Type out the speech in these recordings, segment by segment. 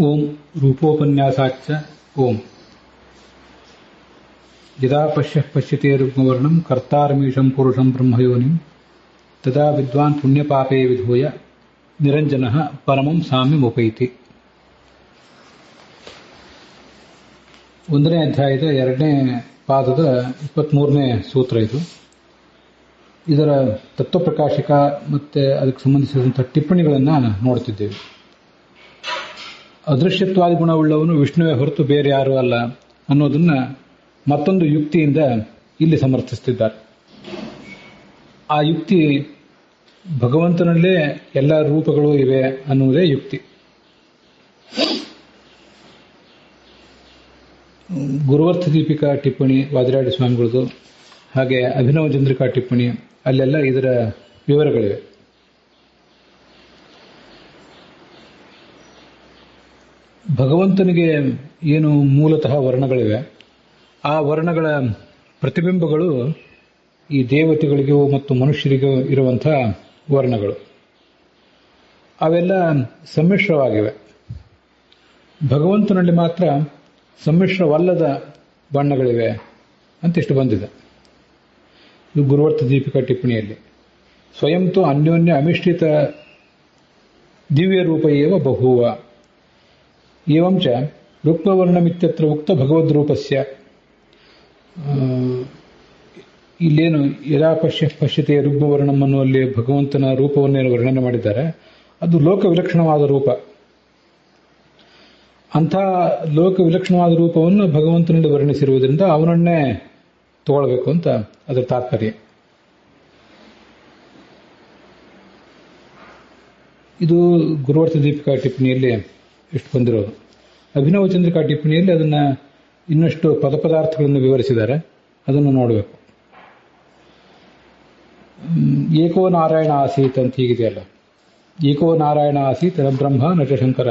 ಓಂ ರೂಪೋಪನ್ಯಾಸಾಚ್ಚ ಓಂ ಯದಾ ಪಶ್ಯತೆ ರುಗ್ಮವರ್ಣಂ ಕರ್ತಾರಮೀಶಂ ಪುರುಷಂ ಬ್ರಹ್ಮಯೋನಿಂ ತದಾ ವಿದ್ವಾನ್ ಪುಣ್ಯಪಾಪೇ ವಿಧೂಯ ನಿರಂಜನಃ ಪರಮಂ ಸಾಮ್ಯಮುಪೈತಿ. 1ನೇ ಅಧ್ಯಾಯದ 2ನೇ ಪಾದದ 23ನೇ ಸೂತ್ರ ಇದು. ಇದರ ತತ್ವಪ್ರಕಾಶಕ ಮತ್ತು ಅದಕ್ಕೆ ಸಂಬಂಧಿಸಿದಂಥ ಟಿಪ್ಪಣಿಗಳನ್ನು ನೋಡ್ತಿದ್ದೇವೆ. ಅದೃಶ್ಯತ್ವಾದಿ ಗುಣವುಳ್ಳವನು ವಿಷ್ಣುವೇ ಹೊರತು ಬೇರೆ ಯಾರೂ ಅಲ್ಲ ಅನ್ನೋದನ್ನ ಮತ್ತೊಂದು ಯುಕ್ತಿಯಿಂದ ಇಲ್ಲಿ ಸಮರ್ಥಿಸುತ್ತಿದ್ದಾರೆ. ಆ ಯುಕ್ತಿ ಭಗವಂತನಲ್ಲೇ ಎಲ್ಲ ರೂಪಗಳು ಇವೆ ಅನ್ನುವುದೇ ಯುಕ್ತಿ. ಗುರುವರ್ಥ ದೀಪಿಕಾ ಟಿಪ್ಪಣಿ ವಾದಿರಾಜ ಸ್ವಾಮಿಗಳದು, ಹಾಗೆ ಅಭಿನವ ಚಂದ್ರಿಕಾ ಟಿಪ್ಪಣಿ, ಅಲ್ಲೆಲ್ಲ ಇದರ ವಿವರಗಳಿವೆ. ಭಗವಂತನಿಗೆ ಏನು ಮೂಲತಃ ವರ್ಣಗಳಿವೆ, ಆ ವರ್ಣಗಳ ಪ್ರತಿಬಿಂಬಗಳು ಈ ದೇವತೆಗಳಿಗೂ ಮತ್ತು ಮನುಷ್ಯರಿಗೂ ಇರುವಂತಹ ವರ್ಣಗಳು. ಅವೆಲ್ಲ ಸಮ್ಮಿಶ್ರವಾಗಿವೆ. ಭಗವಂತನಲ್ಲಿ ಮಾತ್ರ ಸಮ್ಮಿಶ್ರವಲ್ಲದ ಬಣ್ಣಗಳಿವೆ ಅಂತಿಷ್ಟು ಬಂದಿದೆ ಇದು ಗುರುವರ್ಥ ದೀಪಿಕಾ ಟಿಪ್ಪಣಿಯಲ್ಲಿ. ಸ್ವಯಂತು ಅನ್ಯೋನ್ಯ ಅಮಿಶ್ರಿತ ದಿವ್ಯ ರೂಪ ಏವ ಬಹೂವ ಏವಂಚ ರುಕ್ಮವರ್ಣಮಿತ್ಯತ್ರ ಉಕ್ತ ಭಗವದ್ರೂಪಸ್ಯ. ಇಲ್ಲೇನು ಯದಾ ಪಶ್ಯತೆ ರುಗ್ಮವರ್ಣಂ ಅನ್ನುವಲ್ಲಿ ಭಗವಂತನ ರೂಪವನ್ನೇನು ವರ್ಣನೆ ಮಾಡಿದ್ದಾರೆ, ಅದು ಲೋಕ ವಿಲಕ್ಷಣವಾದ ರೂಪ. ಅಂಥ ಲೋಕ ವಿಲಕ್ಷಣವಾದ ರೂಪವನ್ನು ಭಗವಂತನಲ್ಲಿ ವರ್ಣಿಸಿರುವುದರಿಂದ ಅವನನ್ನೇ ತಗೊಳ್ಬೇಕು ಅಂತ ಅದರ ತಾತ್ಪರ್ಯ. ಇದು ಗುರುವರ್ಥ ದೀಪಿಕಾ ಟಿಪ್ಪಣಿಯಲ್ಲಿ ಎಷ್ಟು ಬಂದಿರೋದು. ಅಭಿನವ ಚಂದ್ರಿಕಾ ಟಿಪ್ಪಣಿಯಲ್ಲಿ ಅದನ್ನು ಇನ್ನಷ್ಟು ಪದಾರ್ಥಗಳನ್ನು ವಿವರಿಸಿದ್ದಾರೆ, ಅದನ್ನು ನೋಡಬೇಕು. ಏಕೋ ನಾರಾಯಣ ಆಸೀತ್ ಅಂತ ಹೀಗಿದೆಯಲ್ಲ, ಏಕೋ ನಾರಾಯಣ ಆಸೀತ್ ನ ಬ್ರಹ್ಮ ನ ಚ ಶಂಕರ.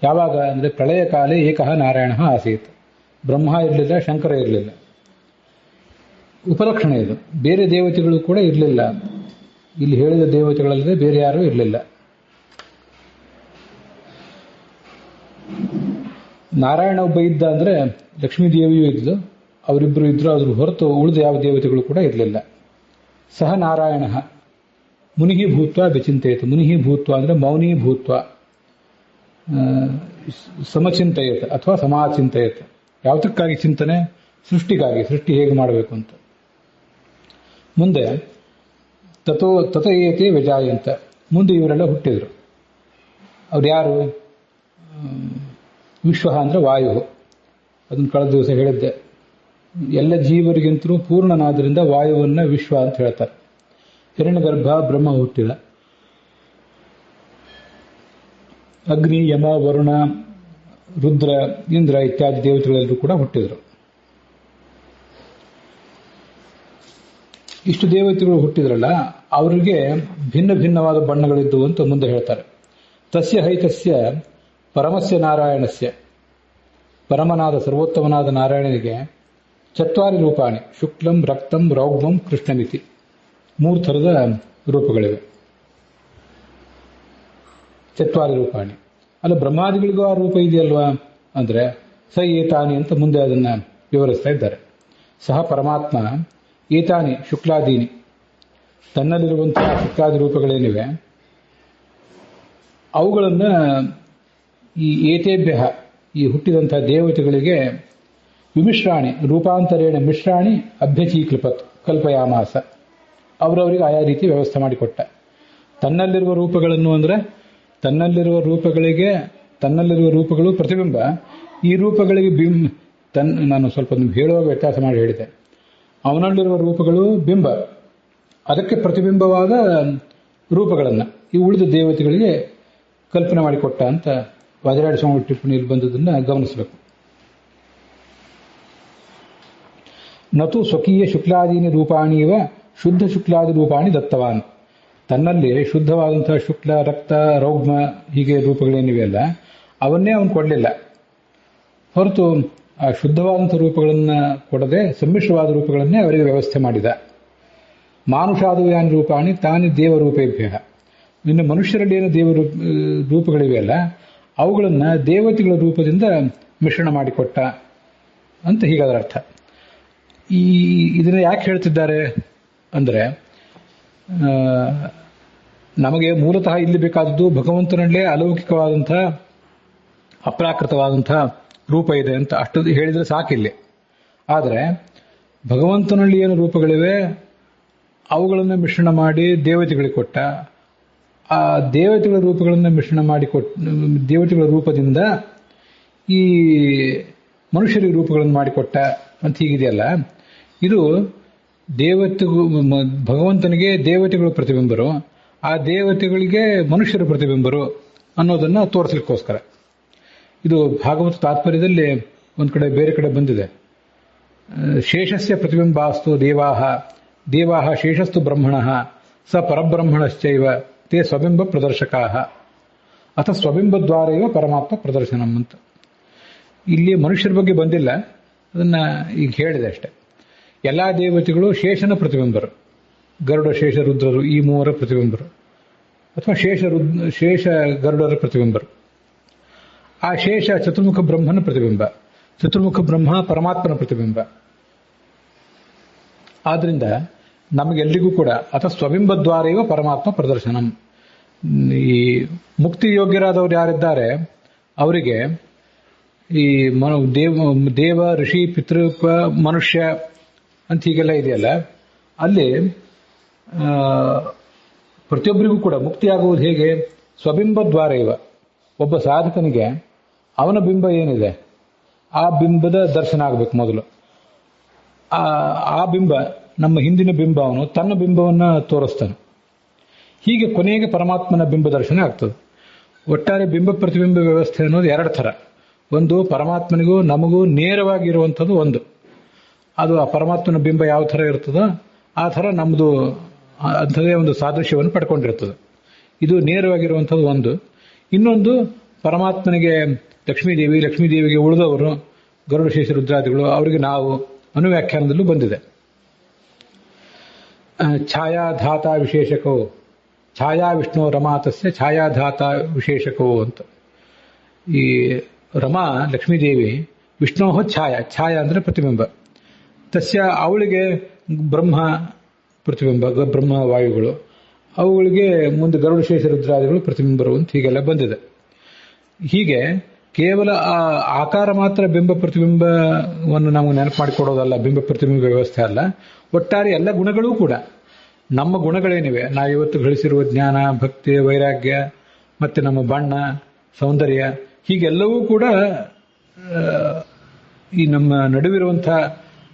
ಯಾವಾಗ ಅಂದರೆ ಪ್ರಳಯ ಕಾಲೇ ಏಕಃ ನಾರಾಯಣ ಆಸೀತ್. ಬ್ರಹ್ಮ ಇರಲಿಲ್ಲ, ಶಂಕರ ಇರಲಿಲ್ಲ. ಉಪಲಕ್ಷಣ ಇದು. ಬೇರೆ ದೇವತೆಗಳು ಕೂಡ ಇರಲಿಲ್ಲ. ಇಲ್ಲಿ ಹೇಳಿದ ದೇವತೆಗಳಲ್ಲದೆ ಬೇರೆ ಯಾರೂ ಇರಲಿಲ್ಲ. ನಾರಾಯಣ ಒಬ್ಬ ಇದ್ದ ಅಂದರೆ ಲಕ್ಷ್ಮೀ ದೇವಿಯೂ ಇದ್ಲು, ಅವರಿಬ್ಬರು ಇದ್ರು. ಅದ್ರ ಹೊರತು ಉಳಿದ ಯಾವ ದೇವತೆಗಳು ಕೂಡ ಇರಲಿಲ್ಲ. ಸಹ ನಾರಾಯಣ ಮುನಿಹಿ ಭೂತ್ವ ವಿಚಿಂತೆಯತ್. ಮುನಿಹಿ ಭೂತ್ವ ಅಂದರೆ ಮೌನಿ ಭೂತ್ವ, ಸಮಚಿಂತೆಯತ್ ಅಥವಾ ಸಮಾಚಿಂತೆಯತ್. ಯಾವುದಕ್ಕಾಗಿ ಚಿಂತನೆ? ಸೃಷ್ಟಿಗಾಗಿ, ಸೃಷ್ಟಿ ಹೇಗೆ ಮಾಡಬೇಕು ಅಂತ. ಮುಂದೆ ತತ ಏತೆ ವ್ಯಜಾಯಂತ. ಮುಂದೆ ಇವರೆಲ್ಲ ಹುಟ್ಟಿದ್ರು. ಅವ್ರು ಯಾರು? ವಿಶ್ವ ಅಂದರೆ ವಾಯು. ಅದನ್ನು ಕಳೆದ ದಿವಸ ಹೇಳಿದ್ದೆ. ಎಲ್ಲ ಜೀವರಿಗಿಂತಲೂ ಪೂರ್ಣನಾದ್ರಿಂದ ವಾಯುವನ್ನ ವಿಶ್ವ ಅಂತ ಹೇಳ್ತಾರೆ. ಹಿರಣ್ಯಗರ್ಭ ಬ್ರಹ್ಮ ಹುಟ್ಟಿದ. ಅಗ್ನಿ, ಯಮ, ವರುಣ, ರುದ್ರ, ಇಂದ್ರ ಇತ್ಯಾದಿ ದೇವತೆಗಳೆಲ್ಲರೂ ಕೂಡ ಹುಟ್ಟಿದರು. ಇಷ್ಟು ದೇವತೆಗಳು ಹುಟ್ಟಿದ್ರಲ್ಲ, ಅವರಿಗೆ ಭಿನ್ನ ಭಿನ್ನವಾದ ಬಣ್ಣಗಳಿದ್ದವು ಅಂತ ಮುಂದೆ ಹೇಳ್ತಾರೆ. ತಸ್ಯ ಹೈತಸ್ಯ ಪರಮಸ್ಯ ನಾರಾಯಣಸ್ಯ. ಪರಮನಾದ ಸರ್ವೋತ್ತಮನಾದ ನಾರಾಯಣನಿಗೆ 4 ರೂಪಾಣಿ. ಶುಕ್ಲಂ, ರಕ್ತಂ, ರೌಗ್ಮಂ, ಕೃಷ್ಣಮಿತಿ. 3 ಥರದ ರೂಪಗಳಿವೆ. 4 ರೂಪಾಣಿ. ಅಲ್ಲ, ಬ್ರಹ್ಮಾದಿಗಳಿಗೂ ಆ ರೂಪ ಇದೆಯಲ್ವಾ ಅಂದರೆ ಸ ಏತಾನಿ ಅಂತ ಮುಂದೆ ಅದನ್ನ ವಿವರಿಸ್ತಾ ಇದ್ದಾರೆ. ಸಹ ಪರಮಾತ್ಮ ಏತಾನಿ ಶುಕ್ಲಾದೀನಿ. ತನ್ನಲ್ಲಿರುವಂತಹ ಶುಕ್ಲಾದಿ ರೂಪಗಳೇನಿವೆ ಅವುಗಳನ್ನು ಈ ಏತೇಭ್ಯ, ಈ ಹುಟ್ಟಿದಂತಹ ದೇವತೆಗಳಿಗೆ ವಿಮಿಶ್ರಾಣಿ ರೂಪಾಂತರೇಣ ಮಿಶ್ರಾಣಿ ಅಭ್ಯಚೀಕೃಪತ್ ಕಲ್ಪಯಾಮಾಸ. ಅವರವರಿಗೆ ಆಯಾ ರೀತಿ ವ್ಯವಸ್ಥೆ ಮಾಡಿಕೊಟ್ಟ. ತನ್ನಲ್ಲಿರುವ ರೂಪಗಳನ್ನು ಅಂದರೆ ತನ್ನಲ್ಲಿರುವ ರೂಪಗಳಿಗೆ, ತನ್ನಲ್ಲಿರುವ ರೂಪಗಳು ಪ್ರತಿಬಿಂಬ. ಈ ರೂಪಗಳಿಗೆ ನಾನು ಸ್ವಲ್ಪ ಹೇಳುವಾಗ ವ್ಯತ್ಯಾಸ ಮಾಡಿ ಹೇಳಿದೆ. ಅವನಲ್ಲಿರುವ ರೂಪಗಳು ಬಿಂಬ, ಅದಕ್ಕೆ ಪ್ರತಿಬಿಂಬವಾದ ರೂಪಗಳನ್ನು ಈ ಉಳಿದ ದೇವತೆಗಳಿಗೆ ಕಲ್ಪನೆ ಮಾಡಿಕೊಟ್ಟ ಅಂತ ವಾದಿರಾಜ ಸ್ವಾಮಿ ಟಿಪ್ಪಣಿಯಲ್ಲಿ ಬಂದದನ್ನು ಗಮನಿಸಬೇಕು. ನತು ಸ್ವಕೀಯ ಶುಕ್ಲಾದೀನಿ ರೂಪಾಣಿವ ಶುದ್ಧ ಶುಕ್ಲಾದಿ ರೂಪಾಣಿ ದತ್ತವಾನ್. ತನ್ನಲ್ಲಿ ಶುದ್ಧವಾದಂತಹ ಶುಕ್ಲ, ರಕ್ತ, ರೌಗ್ಮ ಹೀಗೆ ರೂಪಗಳೇನಿವೆಯಲ್ಲ ಅವನ್ನೇ ಅವನು ಕೊಡಲಿಲ್ಲ. ಹೊರತು ಆ ಶುದ್ಧವಾದಂಥ ರೂಪಗಳನ್ನು ಕೊಡದೆ ಸಮ್ಮಿಶ್ರವಾದ ರೂಪಗಳನ್ನೇ ಅವರಿಗೆ ವ್ಯವಸ್ಥೆ ಮಾಡಿದ. ಮಾನುಷಾದವ್ಯಾನಿ ರೂಪಾಣಿ ತಾನಿ ದೇವರೂಪೇಭ್ಯ. ಇನ್ನು ಮನುಷ್ಯರಲ್ಲಿ ಏನು ರೂಪಗಳಿವೆಯಲ್ಲ ಅವುಗಳನ್ನ ದೇವತೆಗಳ ರೂಪದಿಂದ ಮಿಶ್ರಣ ಮಾಡಿಕೊಟ್ಟ ಅಂತ ಹೀಗಾದ್ರ ಅರ್ಥ. ಇದನ್ನ ಯಾಕೆ ಹೇಳ್ತಿದ್ದಾರೆ ಅಂದ್ರೆ, ನಮಗೆ ಮೂಲತಃ ಇಲ್ಲಿ ಬೇಕಾದದ್ದು ಭಗವಂತನಲ್ಲೇ ಅಲೌಕಿಕವಾದಂತಹ ಅಪ್ರಾಕೃತವಾದಂತಹ ರೂಪ ಇದೆ ಅಂತ ಅಷ್ಟು ಹೇಳಿದ್ರೆ ಸಾಕಿಲ್ಲಿ. ಆದರೆ ಭಗವಂತನಲ್ಲಿ ಏನು ರೂಪಗಳಿವೆ ಅವುಗಳನ್ನು ಮಿಶ್ರಣ ಮಾಡಿ ದೇವತೆಗಳಿಗೆ ಕೊಟ್ಟ, ಆ ದೇವತೆಗಳ ರೂಪಗಳನ್ನು ಮಿಶ್ರಣ ಮಾಡಿ ದೇವತೆಗಳ ರೂಪದಿಂದ ಈ ಮನುಷ್ಯರಿಗೆ ರೂಪಗಳನ್ನು ಮಾಡಿಕೊಟ್ಟ ಅಂತ ಹೀಗಿದೆಯಲ್ಲ, ಇದು ಭಗವಂತನಿಗೆ ದೇವತೆಗಳು ಪ್ರತಿಬಿಂಬರು, ಆ ದೇವತೆಗಳಿಗೆ ಮನುಷ್ಯರ ಪ್ರತಿಬಿಂಬರು ಅನ್ನೋದನ್ನ ತೋರಿಸಲಿಕ್ಕೋಸ್ಕರ. ಇದು ಭಾಗವತ ತಾತ್ಪರ್ಯದಲ್ಲಿ ಒಂದ್ ಕಡೆ ಬೇರೆ ಕಡೆ ಬಂದಿದೆ. ಶೇಷಸ್ಯ ಪ್ರತಿಬಿಂಬಾಸ್ತು ದೇವಾಹ ಶೇಷಸ್ತು ಬ್ರಹ್ಮಣಃ ಸ ಪರಬ್ರಹ್ಮಣಶ್ಚೈವ ತೇ ಸ್ವಬಿಂಬ ಪ್ರದರ್ಶಕಾಹ ಅಥ ಸ್ವಬಿಂಬದ್ವಾರೈವ ಪರಮಾತ್ಮ ಪ್ರದರ್ಶನಂ ಅಂತ. ಇಲ್ಲಿ ಮನುಷ್ಯರ ಬಗ್ಗೆ ಬಂದಿಲ್ಲ, ಅದನ್ನ ಈಗ ಹೇಳಿದೆ ಅಷ್ಟೆ. ಎಲ್ಲಾ ದೇವತೆಗಳು ಶೇಷನ ಪ್ರತಿಬಿಂಬರು, ಗರುಡ ಶೇಷ ರುದ್ರರು ಈ ಮೂವರ ಪ್ರತಿಬಿಂಬರು, ಅಥವಾ ಶೇಷ ಗರುಡರ ಪ್ರತಿಬಿಂಬರು. ಆ ಶೇಷ ಚತುರ್ಮುಖ ಬ್ರಹ್ಮನ ಪ್ರತಿಬಿಂಬ, ಚತುರ್ಮುಖ ಬ್ರಹ್ಮ ಪರಮಾತ್ಮನ ಪ್ರತಿಬಿಂಬ. ಆದ್ರಿಂದ ನಮಗೆಲ್ಲರಿಗೂ ಕೂಡ ಅಥ ಸ್ವಬಿಂಬದ್ವಾರೈವ ಪರಮಾತ್ಮ ಪ್ರದರ್ಶನಂ. ಈ ಮುಕ್ತಿ ಯೋಗ್ಯರಾದವರು ಯಾರಿದ್ದಾರೆ ಅವರಿಗೆ ಈ ದೇವ ಋಷಿ ಪಿತೃಪ ಮನುಷ್ಯ ಅಂತ ಹೀಗೆಲ್ಲ ಇದೆಯಲ್ಲ, ಅಲ್ಲಿ ಪ್ರತಿಯೊಬ್ಬರಿಗೂ ಕೂಡ ಮುಕ್ತಿಯಾಗುವುದು ಹೇಗೆ? ಸ್ವಬಿಂಬದ್ವಾರ ಇವ. ಒಬ್ಬ ಸಾಧಕನಿಗೆ ಅವನ ಬಿಂಬ ಏನಿದೆ ಆ ಬಿಂಬದ ದರ್ಶನ ಆಗಬೇಕು ಮೊದಲು. ಆ ಬಿಂಬ ನಮ್ಮ ಹಿಂದಿನ ಬಿಂಬ, ಅವನು ತನ್ನ ಬಿಂಬವನ್ನ ತೋರಿಸ್ತಾನೆ. ಹೀಗೆ ಕೊನೆಗೆ ಪರಮಾತ್ಮನ ಬಿಂಬ ದರ್ಶನ ಆಗ್ತದೆ. ಒಟ್ಟಾರೆ ಬಿಂಬ ಪ್ರತಿಬಿಂಬ ವ್ಯವಸ್ಥೆ ಅನ್ನೋದು ಎರಡು ಥರ. ಒಂದು ಪರಮಾತ್ಮನಿಗೂ ನಮಗೂ ನೇರವಾಗಿರುವಂಥದ್ದು ಒಂದು, ಅದು ಆ ಪರಮಾತ್ಮನ ಬಿಂಬ ಯಾವ ಥರ ಇರ್ತದೋ ಆ ಥರ ನಮ್ಮದು ಅಂಥದೇ ಒಂದು ಸಾದೃಶ್ಯವನ್ನು ಪಡ್ಕೊಂಡಿರ್ತದೆ. ಇದು ನೇರವಾಗಿರುವಂಥದ್ದು ಒಂದು. ಇನ್ನೊಂದು ಪರಮಾತ್ಮನಿಗೆ ಲಕ್ಷ್ಮೀದೇವಿಗೆ ಉಳಿದವರು ಗರುಡ ಶೇಷ ರುದ್ರಾದಿಗಳು, ಅವರಿಗೆ ನಾವು ಅನುವ್ಯಾಖ್ಯಾನದಲ್ಲೂ ಬಂದಿದೆ. ಛಾಯಾಧಾತ ವಿಶೇಷಕೋ ಛಾಯಾ ವಿಷ್ಣು ರಮಾತಸ್ಯ ಛಾಯಾಧಾತ ವಿಶೇಷಕೋ ಅಂತ. ಈ ರಮಾ ಲಕ್ಷ್ಮೀದೇವಿ ವಿಷ್ಣೋ ಛಾಯಾ ಅಂದ್ರೆ ಪ್ರತಿಬಿಂಬ, ತಸ್ಯ ಅವಳಿಗೆ ಬ್ರಹ್ಮ ಪ್ರತಿಬಿಂಬ, ಬ್ರಹ್ಮ ವಾಯುಗಳು, ಅವುಗಳಿಗೆ ಮುಂದೆ ಗರುಡ ಶೇಷ ರುದ್ರಾದಿಗಳು ಪ್ರತಿಬಿಂಬರು ಅಂತ ಹೀಗೆಲ್ಲ ಬಂದಿದೆ. ಹೀಗೆ ಕೇವಲ ಆ ಆಕಾರ ಮಾತ್ರ ಬಿಂಬ ಪ್ರತಿಬಿಂಬವನ್ನು ನಮಗೆ ನೆನಪು ಮಾಡಿಕೊಡೋದಲ್ಲ, ಬಿಂಬ ಪ್ರತಿಬಿಂಬ ವ್ಯವಸ್ಥೆ ಅಲ್ಲ. ಒಟ್ಟಾರೆ ಎಲ್ಲ ಗುಣಗಳೂ ಕೂಡ ನಮ್ಮ ಗುಣಗಳೇನಿವೆ, ನಾವಿವತ್ತು ಗಳಿಸಿರುವ ಜ್ಞಾನ, ಭಕ್ತಿ, ವೈರಾಗ್ಯ, ಮತ್ತೆ ನಮ್ಮ ಬಣ್ಣ, ಸೌಂದರ್ಯ, ಹೀಗೆಲ್ಲವೂ ಕೂಡ ಈ ನಮ್ಮ ನಡುವಿರುವಂತಹ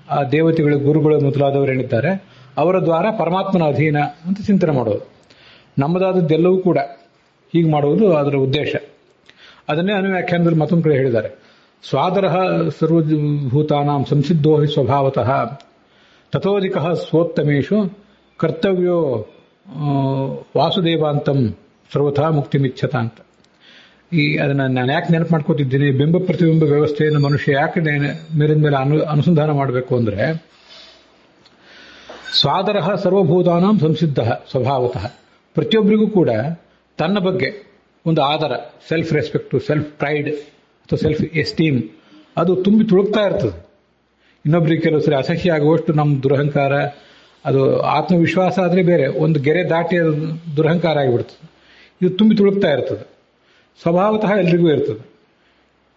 ಆ ದೇವತೆಗಳು, ಗುರುಗಳು ಮೊದಲಾದವರೇನಿದ್ದಾರೆ ಅವರ ದ್ವಾರ ಪರಮಾತ್ಮನ ಅಧೀನ ಅಂತ ಚಿಂತನೆ ಮಾಡೋದು. ನಮ್ಮದಾದದ್ದೆಲ್ಲವೂ ಕೂಡ ಹೀಗೆ ಮಾಡುವುದು ಅದರ ಉದ್ದೇಶ. ಅದನ್ನೇ ಅನುವ್ಯಾಖ್ಯಾನದಲ್ಲಿ ಮತ್ತೊಂದು ಕಡೆ ಹೇಳಿದ್ದಾರೆ. ಸ್ವಾದರಃ ಸರ್ವಭೂತಾನಾಂ ಸಂಸಿದ್ಧೋ ಹಿ ಸ್ವಭಾವತಃ ತಥೋಧಿಕಃ ಸ್ವೋತ್ತಮೇಶು ಕರ್ತವ್ಯೋ ವಾಸುದೇವಾಂತಂ ಸರ್ವಥಾ ಮುಕ್ತಿಮಿಚ್ಛತ ಅಂತ. ಅದನ್ನ ನಾನು ಯಾಕೆ ನೆನಪು ಮಾಡ್ಕೋತಿದ್ದೀನಿ, ಬಿಂಬ ಪ್ರತಿಬಿಂಬ ವ್ಯವಸ್ಥೆಯನ್ನು ಮನುಷ್ಯ ಯಾಕೆ ಮೇಲಿನ ಮೇಲೆ ಅನುಸಂಧಾನ ಮಾಡಬೇಕು ಅಂದ್ರೆ, ಸ್ವಾದರಃ ಸರ್ವಭೂತಾನಾಂ ಸಂಸಿದ್ಧ ಸ್ವಭಾವತಃ, ಪ್ರತಿಯೊಬ್ಬರಿಗೂ ಕೂಡ ತನ್ನ ಬಗ್ಗೆ ಒಂದು ಆದರ, ಸೆಲ್ಫ್ ರೆಸ್ಪೆಕ್ಟ್, ಸೆಲ್ಫ್ ಪ್ರೈಡ್ ಅಥವಾ ಸೆಲ್ಫ್ ಎಸ್ಟೀಮ್ ಅದು ತುಂಬಿ ತುಳುಕ್ತಾ ಇರ್ತದೆ. ಇನ್ನೊಬ್ಬರಿಗೆ ಕೆಲವು ಸರಿ ಅಸಹ್ಯ ಆಗುವಷ್ಟು ನಮ್ಮ ದುರಹಂಕಾರ, ಅದು ಆತ್ಮವಿಶ್ವಾಸ ಆದರೆ ಬೇರೆ, ಒಂದು ಗೆರೆ ದಾಟಿ ಅದು ದುರಹಂಕಾರ ಆಗಿಬಿಡ್ತದೆ. ಇದು ತುಂಬಿ ತುಳುಕ್ತಾ ಇರ್ತದೆ, ಸ್ವಭಾವತಃ ಎಲ್ರಿಗೂ ಇರ್ತದೆ.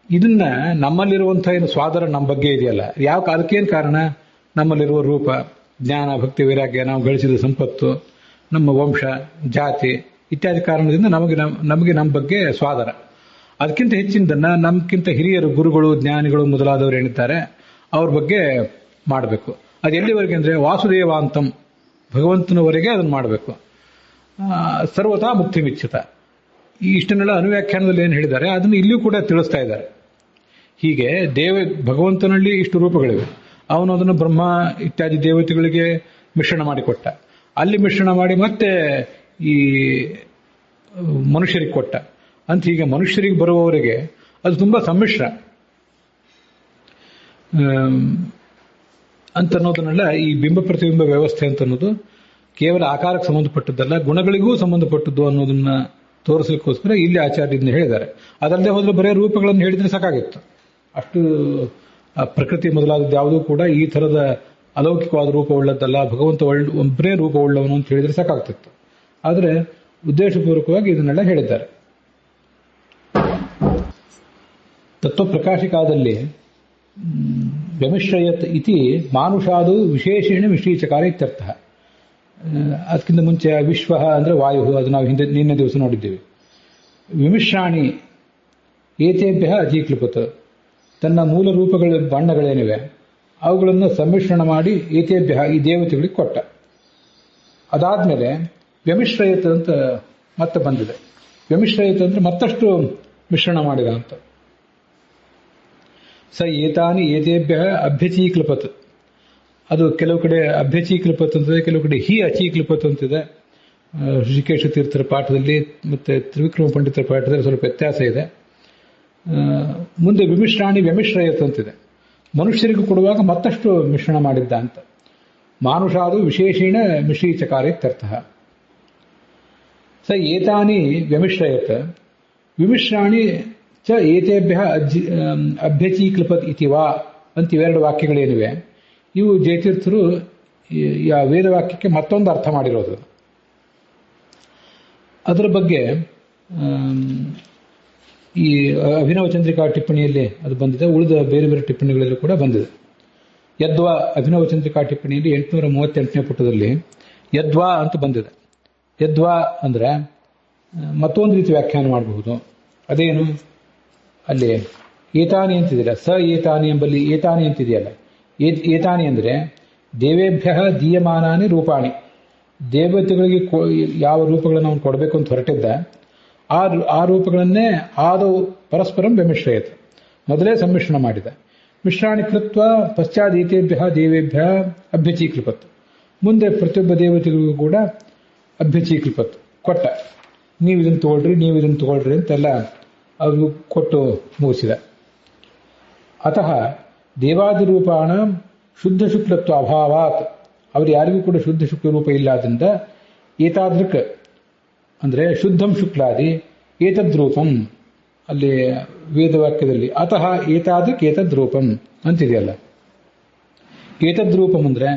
ಇದನ್ನ ನಮ್ಮಲ್ಲಿರುವಂತಹ ಏನು ಸ್ವಾದರ ನಮ್ಮ ಬಗ್ಗೆ ಇದೆಯಲ್ಲ, ಅದಕ್ಕೇನು ಕಾರಣ? ನಮ್ಮಲ್ಲಿರುವ ರೂಪ, ಜ್ಞಾನ, ಭಕ್ತಿ, ವೈರಾಗ್ಯ, ನಾವು ಗಳಿಸಿದ ಸಂಪತ್ತು, ನಮ್ಮ ವಂಶ, ಜಾತಿ ಇತ್ಯಾದಿ ಕಾರಣದಿಂದ ನಮಗೆ ನಮ್ಮ ಬಗ್ಗೆ ಸ್ವಾದರ. ಅದಕ್ಕಿಂತ ಹೆಚ್ಚಿನದನ್ನ ನಮ್ಗಿಂತ ಹಿರಿಯರು, ಗುರುಗಳು, ಜ್ಞಾನಿಗಳು ಮೊದಲಾದವರು ಏನಿದ್ದಾರೆ ಅವ್ರ ಬಗ್ಗೆ ಮಾಡಬೇಕು. ಅದು ಎಲ್ಲಿವರೆಗೆ ಅಂದ್ರೆ ವಾಸುದೇವಾಂತಂ, ಭಗವಂತನವರೆಗೆ ಅದನ್ನು ಮಾಡಬೇಕು. ಸರ್ವತಾ ಮುಕ್ತಿ ಮಿಚ್ಛತ. ಇಷ್ಟನ್ನೆಲ್ಲ ಅನುವ್ಯಾಖ್ಯಾನದಲ್ಲಿ ಏನು ಹೇಳಿದ್ದಾರೆ ಅದನ್ನು ಇಲ್ಲಿಯೂ ಕೂಡ ತಿಳಿಸ್ತಾ ಇದ್ದಾರೆ. ಹೀಗೆ ಭಗವಂತನಲ್ಲಿ ಇಷ್ಟು ರೂಪಗಳಿವೆ, ಅವನು ಅದನ್ನು ಬ್ರಹ್ಮ ಇತ್ಯಾದಿ ದೇವತೆಗಳಿಗೆ ಮಿಶ್ರಣ ಮಾಡಿಕೊಟ್ಟ, ಅಲ್ಲಿ ಮಿಶ್ರಣ ಮಾಡಿ ಮತ್ತೆ ಈ ಮನುಷ್ಯರಿಗೆ ಕೊಟ್ಟ ಅಂತ. ಹೀಗೆ ಮನುಷ್ಯರಿಗೆ ಬರುವವರೆಗೆ ಅದು ತುಂಬಾ ಸಮ್ಮಿಶ್ರ ಅಂತ ಅನ್ನೋದನ್ನೆಲ್ಲ ಈ ಬಿಂಬ ಪ್ರತಿಬಿಂಬ ವ್ಯವಸ್ಥೆ ಅಂತ ಅನ್ನೋದು ಕೇವಲ ಆಕಾರಕ್ಕೆ ಸಂಬಂಧಪಟ್ಟದ್ದಲ್ಲ, ಗುಣಗಳಿಗೂ ಸಂಬಂಧಪಟ್ಟದ್ದು ಅನ್ನೋದನ್ನ ತೋರಿಸಲಿಕ್ಕೋಸ್ಕರ ಇಲ್ಲಿ ಆಚಾರ್ಯದಿಂದ ಹೇಳಿದ್ದಾರೆ. ಅದಲ್ಲದೆ ಹೋದ್ರೆ ಬರೇ ರೂಪಗಳನ್ನು ಹೇಳಿದ್ರೆ ಸಾಕಾಗಿತ್ತು. ಅಷ್ಟು ಪ್ರಕೃತಿ ಮೊದಲಾದದ್ದು ಯಾವುದೂ ಕೂಡ ಈ ಥರದ ಅಲೌಕಿಕವಾದ ರೂಪ ಉಳ್ಳದ್ದಲ್ಲ, ಭಗವಂತ ಒಬ್ಬರೇ ರೂಪ ಉಳ್ಳವನು ಅಂತ ಹೇಳಿದ್ರೆ ಸಾಕಾಗ್ತಿತ್ತು. ಆದರೆ ಉದ್ದೇಶಪೂರ್ವಕವಾಗಿ ಇದನ್ನೆಲ್ಲ ಹೇಳಿದ್ದಾರೆ. ತತ್ವಪ್ರಕಾಶಿಕಾದಲ್ಲಿ ವ್ಯಮಿಶ್ರಯತ್ ಇತಿ ಮಾನುಷಾದು ವಿಶೇಷೇಣ ಮಿಶ್ರೀಚಕಾರ ಇತ್ಯರ್ಥ. ಅದಕ್ಕಿಂತ ಮುಂಚೆ ವಿಶ್ವ ಅಂದರೆ ವಾಯು, ಅದು ನಾವು ನಿನ್ನೆ ದಿವಸ ನೋಡಿದ್ದೇವೆ. ವಿಮಿಶ್ರಾಣಿ ಏತೇಭ್ಯ ಅಜೀಕ್ಲಿಪತ್, ತನ್ನ ಮೂಲ ರೂಪಗಳ ಬಣ್ಣಗಳೇನಿವೆ ಅವುಗಳನ್ನು ಸಮ್ಮಿಶ್ರಣ ಮಾಡಿ ಏತೇಭ್ಯ ಈ ದೇವತೆಗಳಿಗೆ ಕೊಟ್ಟ. ಅದಾದ್ಮೇಲೆ ವ್ಯಮಿಶ್ರಯತ್ ಅಂತ ಮತ್ತೆ ಬಂದಿದೆ. ವ್ಯಮಿಶ್ರಯತ್ ಅಂದ್ರೆ ಮತ್ತಷ್ಟು ಮಿಶ್ರಣ ಮಾಡಿದ ಅಂತ. ಸ ಏತಾನಿ ಏತೇಭ್ಯ ಅಭ್ಯಚೀಕ್ಲಪತ್, ಅದು ಕೆಲವು ಕಡೆ ಅಭ್ಯಚೀಕ್ಲಪತ್ ಅಂತಿದೆ, ಕೆಲವು ಕಡೆ ಹಿ ಅಚೀಕ್ಲಪತ್ ಅಂತಿದೆ. ಋಷಿಕೇಶ ತೀರ್ಥರ ಪಾಠದಲ್ಲಿ ಮತ್ತೆ ತ್ರಿವಿಕ್ರಮ ಪಂಡಿತರ ಪಾಠದಲ್ಲಿ ಸ್ವಲ್ಪ ವ್ಯತ್ಯಾಸ ಇದೆ. ಮುಂದೆ ವಿಮಿಶ್ರಾಣಿ ವ್ಯಮಿಶ್ರಯತ್ ಅಂತಿದೆ. ಮನುಷ್ಯರಿಗೂ ಕೊಡುವಾಗ ಮತ್ತಷ್ಟು ಮಿಶ್ರಣ ಮಾಡಿದ್ದ ಅಂತ. ಮಾನುಷಾದು ವಿಶೇಷೇಣ ಮಿಶ್ರೀಚಕಾರ ಇತ್ಯರ್ಥ. ಸ ಏತಾನಿ ವ್ಯಮಿಶ್ರಯತ್ ವಿಮಿಶ್ರಾಣಿ ಚ ಏತೇಭ್ಯ ಅಭ್ಯಚೀಕ್ಲಪತ್ ಇತಿವಾ ಅಂತ ಇವೆರಡು ವಾಕ್ಯಗಳೇನಿವೆ, ಇವು ಜಯತೀರ್ಥರು ವೇದವಾಕ್ಯಕ್ಕೆ ಮತ್ತೊಂದು ಅರ್ಥ ಮಾಡಿರೋದು. ಅದರ ಬಗ್ಗೆ ಈ ಅಭಿನವ ಚಂದ್ರಿಕಾ ಟಿಪ್ಪಣಿಯಲ್ಲಿ ಅದು ಬಂದಿದೆ, ಉಳಿದ ಬೇರೆ ಬೇರೆ ಟಿಪ್ಪಣಿಗಳಲ್ಲೂ ಕೂಡ ಬಂದಿದೆ. ಯದ್ವಾ ಅಭಿನವ ಚಂದ್ರಿಕಾ ಟಿಪ್ಪಣಿಯಲ್ಲಿ 838ನೇ ಪುಟದಲ್ಲಿ ಯದ್ವಾ ಅಂತ ಬಂದಿದೆ. ಯದ್ವಾ ಅಂದ್ರೆ ಮತ್ತೊಂದು ರೀತಿ ವ್ಯಾಖ್ಯಾನ ಮಾಡಬಹುದು. ಅದೇನು, ಅಲ್ಲಿ ಏತಾನಿ ಅಂತಿದಿಲ್ಲ, ಸ ಏತಾನಿ ಎಂಬಲ್ಲಿ ಏತಾನಿ ಅಂತಿದೆಯಲ್ಲ, ಏತಾನಿ ಅಂದ್ರೆ ದೇವೇಭ್ಯ ದೀಯಮಾನಾನಿ ರೂಪಾಣಿ, ದೇವತೆಗಳಿಗೆ ಯಾವ ರೂಪಗಳನ್ನು ಅವನು ಕೊಡಬೇಕು ಅಂತ ಹೊರಟಿದ್ದ ಆ ರೂಪಗಳನ್ನೇ ಆದವು ಪರಸ್ಪರಂ ವ್ಯಮಿಶ್ರಯತ್, ಮೊದಲೇ ಸಮ್ಮಿಶ್ರಣ ಮಾಡಿದ. ಮಿಶ್ರಾಣಿ ಕೃತ್ವ ಪಶ್ಚಾದೀತೇಭ್ಯ ದೇವೇಭ್ಯ ಅಭ್ಯಚೀಕೃಪತ್, ಮುಂದೆ ಪ್ರತಿಯೊಬ್ಬ ದೇವತೆಗಳಿಗೂ ಕೂಡ ಅಭ್ಯಚೀಕೃಪತ್ ಕೊಟ್ಟ. ನೀವು ಇದನ್ನು ತಗೊಳ್ರಿ ಅಂತೆಲ್ಲ ಅವ್ರಿಗೂ ಕೊಟ್ಟು ಮುಗಿಸಿದ. ಅತಃ ದೇವಾದಿರೂಪಾಣ ಶುದ್ಧ ಶುಕ್ಲತ್ವ ಅಭಾವಾತ್, ಅವರು ಯಾರಿಗೂ ಕೂಡ ಶುದ್ಧ ಶುಕ್ಲ ರೂಪ ಇಲ್ಲದ್ರಿಂದ ಏತಾದೃಕ್ ಅಂದ್ರೆ ಶುದ್ಧಂ ಶುಕ್ಲಾದಿ ಏತದ್ರೂಪಂ, ಅಲ್ಲಿ ವೇದವಾಕ್ಯದಲ್ಲಿ ಅತಃ ಏತಾದೃಕ್ ಏತದ್ರೂಪಂ ಅಂತಿದೆಯಲ್ಲ, ಏತದ್ರೂಪಂ ಅಂದ್ರೆ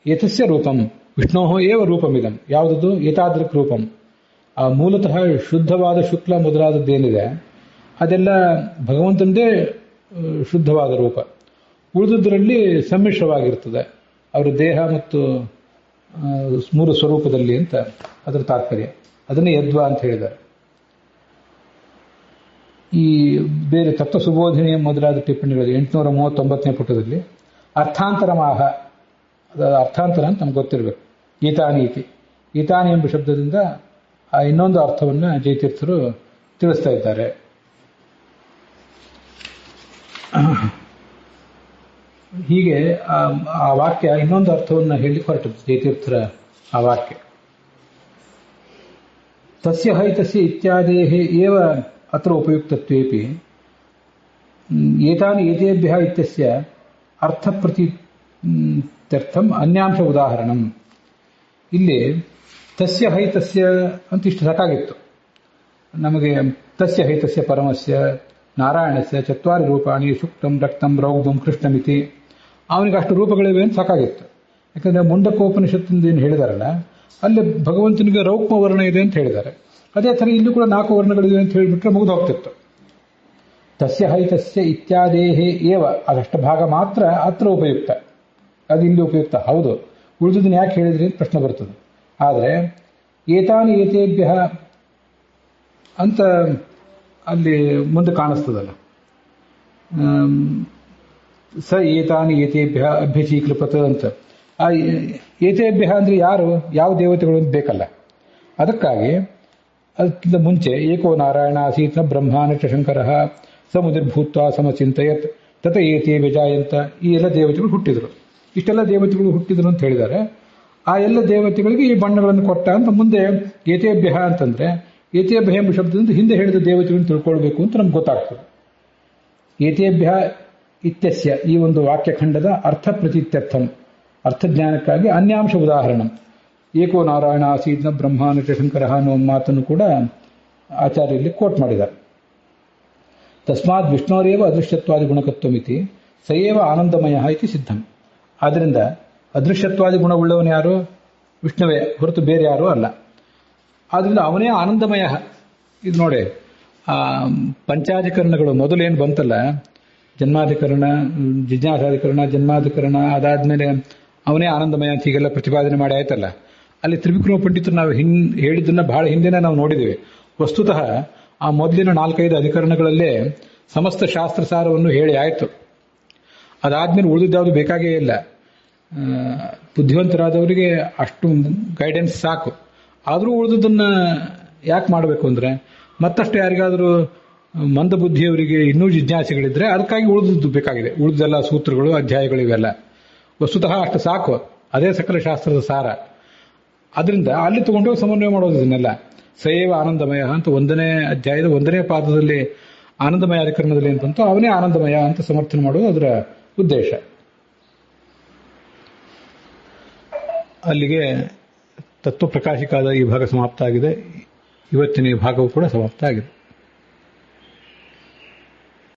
ಏತಸ್ಯ ರೂಪಂ ವಿಷ್ಣೋ ಏವ ರೂಪಮಿದಂ, ಯಾವುದದು ಏತಾದೃಕ್ ರೂಪಂ, ಆ ಮೂಲತಃ ಶುದ್ಧವಾದ ಶುಕ್ಲ ಮೊದಲಾದದ್ದೇನಿದೆ ಅದೆಲ್ಲ ಭಗವಂತಂದೇ ಶುದ್ಧವಾದ ರೂಪ, ಉಳಿದುದರಲ್ಲಿ ಸಮ್ಮಿಶ್ರವಾಗಿರ್ತದೆ ಅವರ ದೇಹ ಮತ್ತು ಮೂರು ಸ್ವರೂಪದಲ್ಲಿ ಅಂತ ಅದರ ತಾತ್ಪರ್ಯ. ಅದನ್ನೇ ಯದ್ವಾ ಅಂತ ಹೇಳಿದ್ದಾರೆ. ಈ ಬೇರೆ ತತ್ವ ಸುಬೋಧಿನಿ ಮೊದಲಾದ ಟಿಪ್ಪಣಿಗಳಲ್ಲಿ 839ನೇ ಪುಟದಲ್ಲಿ ಅರ್ಥಾಂತರ ಮಾಹ, ಅರ್ಥಾಂತರ ಅಂತ ನಮ್ಗೆ ಗೊತ್ತಿರಬೇಕು. ಗೀತಾನಿ ಇತಿ, ಗೀತಾನಿ ಎಂಬ ಶಬ್ದದಿಂದ ಆ ಇನ್ನೊಂದು ಅರ್ಥವನ್ನು ಜಯತೀರ್ಥರು ತಿಳಿಸ್ತಾ ಇದ್ದಾರೆ. ಹೀಗೆ ಆ ವಾಕ್ಯ ಇನ್ನೊಂದು ಅರ್ಥವನ್ನು ಹೇಳಿ ಹೊರಟದ್ದು ಜಯತೀರ್ಥರ ಆ ವಾಕ್ಯ. ತಸ್ಯ ಹೈತಸ್ಯ ಇತ್ಯಾದೇಹ ಏವ ಅತ್ರ ಉಪಯುಕ್ತತ್ವೇಪಿ ಏತಾನಿ ಏತೇಭ್ಯಃ ಇತ್ಯಸ್ಯ ಅರ್ಥಪ್ರತೀತ್ಯರ್ಥಂ ಅನ್ಯಾಂಶ ಉದಾಹರಣಂ. ಇಲ್ಲಿ ತಸ್ಯ ಹೈತಸ್ಯ ಅಂತ ಇಷ್ಟು ಸಾಕಾಗಿತ್ತು ನಮಗೆ. ತಸ್ಯ ಹೈತಸ್ಯ ಪರಮಸ್ಯ ನಾರಾಯಣಸ್ಯ ಚತ್ವಾರಿ ರೂಪಾಣಿ ಶುಕ್ತಂ ರಕ್ತಂ ರೌದ್ರಂ ಕೃಷ್ಣಮಿತಿ, ಅವನಿಗೆ ಅಷ್ಟು ರೂಪಗಳಿವೆ ಅಂತ ಸಾಕಾಗಿತ್ತು. ಯಾಕಂದ್ರೆ ಮುಂಡಕೋಪನಿಷತ್ತಿಂದ ಏನು ಹೇಳಿದಾರಲ್ಲ, ಅಲ್ಲಿ ಭಗವಂತನಿಗೆ ರೌಕ್ಮ ವರ್ಣ ಇದೆ ಅಂತ ಹೇಳಿದ್ದಾರೆ. ಅದೇ ಥರ ಇಲ್ಲೂ ಕೂಡ 4 ವರ್ಣಗಳಿವೆ ಅಂತ ಹೇಳಿಬಿಟ್ರೆ ಮುಗಿದು ಹೋಗ್ತಿತ್ತು. ತಸ್ಯ ಹೈತಸ್ಯ ಇತ್ಯಾದೇಹೇ ಏವ, ಅದಷ್ಟು ಭಾಗ ಮಾತ್ರ ಅತ್ರ ಉಪಯುಕ್ತ, ಅದು ಇಲ್ಲಿ ಉಪಯುಕ್ತ ಹೌದು. ಉಳಿದುದನ್ನು ಯಾಕೆ ಹೇಳಿದ್ರಿ ಅಂತ ಪ್ರಶ್ನೆ ಬರ್ತದೆ. ಆದರೆ ಏತಾನಿ ಏತೇಭ್ಯ ಅಂತ ಅಲ್ಲಿ ಮುಂದೆ ಕಾಣಿಸ್ತದಲ್ಲ, ಸ ಏತಾನಿ ಏತೇಭ್ಯ ಅಭ್ಯಚೀಕೃಪತ್ ಅಂತ. ಆ ಏತೇಭ್ಯ ಅಂದ್ರೆ ಯಾರು, ಯಾವ ದೇವತೆಗಳು ಅಂತ ಬೇಕಲ್ಲ. ಅದಕ್ಕಾಗಿ ಅದಕ್ಕಿಂತ ಮುಂಚೆ ಏಕೋ ನಾರಾಯಣ ಆಸೀತ್ನ ಬ್ರಹ್ಮಾನ ಶಂಕರ ಸಮುದಿರ್ಭೂತ್ವ ಸಮಚಿಂತಯತ್ ತತ ಏತೇ ವಿಜಾಯಂತ, ಈ ಎಲ್ಲ ದೇವತೆಗಳು ಹುಟ್ಟಿದ್ರು. ಇಷ್ಟೆಲ್ಲ ದೇವತೆಗಳು ಹುಟ್ಟಿದ್ರು ಅಂತ ಹೇಳಿದ್ದಾರೆ. ಆ ಎಲ್ಲ ದೇವತೆಗಳಿಗೆ ಈ ಬಣ್ಣಗಳನ್ನು ಕೊಟ್ಟ ಅಂತ ಮುಂದೆ ಏತೇಭ್ಯ ಅಂತಂದ್ರೆ ಏತೇಭ್ಯ ಎಂಬ ಶಬ್ದದಿಂದ ಹಿಂದೆ ಹೇಳಿದ ದೇವತೆಗಳನ್ನು ತಿಳ್ಕೊಳ್ಬೇಕು ಅಂತ ನಮ್ಗೆ ಗೊತ್ತಾಗ್ತದೆ. ಏತೇಭ್ಯ ಇತ್ಯಸ್ಯ ಈ ಒಂದು ವಾಕ್ಯಖಂಡದ ಅರ್ಥ ಪ್ರತೀತ್ಯರ್ಥಂ, ಅರ್ಥಜ್ಞಾನಕ್ಕಾಗಿ ಅನ್ಯಾಂಶ ಉದಾಹರಣ. ಏಕೋ ನಾರಾಯಣ ಆಸೀತ್ನ ಬ್ರಹ್ಮಾನ ಶಂಕರ ಅನ್ನೋ ಮಾತನ್ನು ಕೂಡ ಆಚಾರ್ಯಲ್ಲಿ ಕೋಟ್ ಮಾಡಿದ್ದಾರೆ. ತಸ್ಮಾತ್ ವಿಷ್ಣೋರೇವ ಅದೃಶ್ಯತ್ವಾದಿ ಗುಣಕತ್ವಮಿತಿ ಸಯೇವ ಆನಂದಮಯ ಇತಿ ಸಿದ್ಧಂ. ಆದ್ದರಿಂದ ಅದೃಶ್ಯತ್ವಾದಿ ಗುಣವುಳ್ಳವನು ಯಾರು? ವಿಷ್ಣುವೇ ಹೊರತು ಬೇರೆ ಯಾರೂ ಅಲ್ಲ. ಆದ್ದರಿಂದ ಅವನೇ ಆನಂದಮಯ. ಇದು ನೋಡಿ, ಪಂಚಾಧಿಕರಣಗಳು ಮೊದಲೇನು ಬಂತಲ್ಲ, ಜನ್ಮಾಧಿಕರಣ, ಜಿಜ್ಞಾಸಾಧಿಕರಣ, ಜನ್ಮಾಧಿಕರಣ, ಅದಾದ್ಮೇಲೆ ಅವನೇ ಆನಂದಮಯ ಅಂತ ಹೀಗೆಲ್ಲ ಪ್ರತಿಪಾದನೆ ಮಾಡಿ ಆಯ್ತಲ್ಲ. ಅಲ್ಲಿ ತ್ರಿವಿಕ್ರಮ ಪಂಡಿತರು ನಾವು ಹೇಳಿದ್ದನ್ನ ಬಹಳ ಹಿಂದೆನೇ ನಾವು ನೋಡಿದ್ದೇವೆ. ವಸ್ತುತಃ ಆ ಮೊದಲಿನ 4-5 ಅಧಿಕರಣಗಳಲ್ಲೇ ಸಮಸ್ತ ಶಾಸ್ತ್ರಸಾರವನ್ನು ಹೇಳಿ ಆಯಿತು. ಅದಾದ್ಮೇಲೆ ಉಳಿದಿದ್ದಾವುದು ಬೇಕಾಗೇ ಇಲ್ಲ. ಬುದ್ಧಿವಂತರಾದವರಿಗೆ ಅಷ್ಟು ಗೈಡೆನ್ಸ್ ಸಾಕು. ಆದರೂ ಉಳಿದುದನ್ನ ಯಾಕೆ ಮಾಡಬೇಕು ಅಂದರೆ, ಮತ್ತಷ್ಟು ಯಾರಿಗಾದರೂ ಮಂದ ಬುದ್ಧಿಯವರಿಗೆ ಇನ್ನೂ ಜಿಜ್ಞಾಸೆಗಳಿದ್ರೆ ಅದಕ್ಕಾಗಿ ಉಳಿದದ್ದು ಬೇಕಾಗಿದೆ. ಉಳಿದೆಲ್ಲ ಸೂತ್ರಗಳು, ಅಧ್ಯಾಯಗಳು ಇವೆಲ್ಲ ವಸ್ತುತಃ ಅಷ್ಟು ಸಾಕು. ಅದೇ ಸಕಲ ಶಾಸ್ತ್ರದ ಸಾರ. ಅದರಿಂದ ಅಲ್ಲಿ ತಗೊಂಡೋಗಿ ಸಮನ್ವಯ ಮಾಡೋದು ಇದನ್ನೆಲ್ಲ. ಸಯೇವ ಆನಂದಮಯ ಅಂತ 1ನೇ ಅಧ್ಯಾಯದ 1ನೇ ಪಾದದಲ್ಲಿ ಆನಂದಮಯ ಅಧಿಕರಣದಲ್ಲಿ ಅಂತಂತೂ ಅವನೇ ಆನಂದಮಯ ಅಂತ ಸಮರ್ಥನೆ ಮಾಡೋದು ಅದರ ಉದ್ದೇಶ. ಅಲ್ಲಿಗೆ ತತ್ವ ಪ್ರಕಾಶಿಕಾದ ಈ ಭಾಗ ಸಮಾಪ್ತ ಆಗಿದೆ. ಇವತ್ತಿನ ಈ ಭಾಗವು ಕೂಡ ಸಮಾಪ್ತ ಆಗಿದೆ.